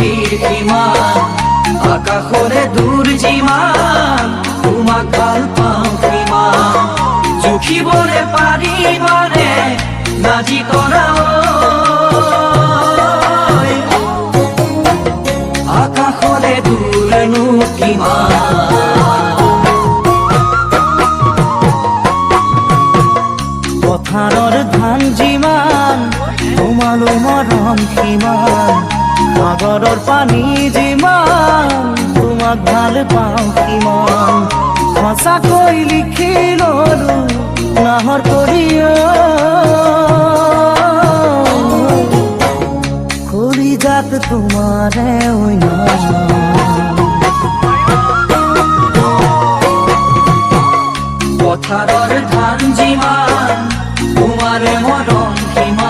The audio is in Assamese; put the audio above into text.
পৃথিৱীৰ কিমান আকাশৰে দূৰ যিমান তোমাক ভাল পাওঁ কিমান জুখিবলে পাৰিবানে নাজি কৰা আকাশৰে দূৰনো কিমান পথাৰৰ ধান যিমান তোমালৈ মৰম সিমান সাগৰৰ পানী যিমান তোমাক ভাল পাওঁ সিমান সঁচাকৈ লিখি ললো নাহৰ কলিজাত তোমাৰে পথাৰৰ ধান যিমান তোমাৰে মৰম সিমান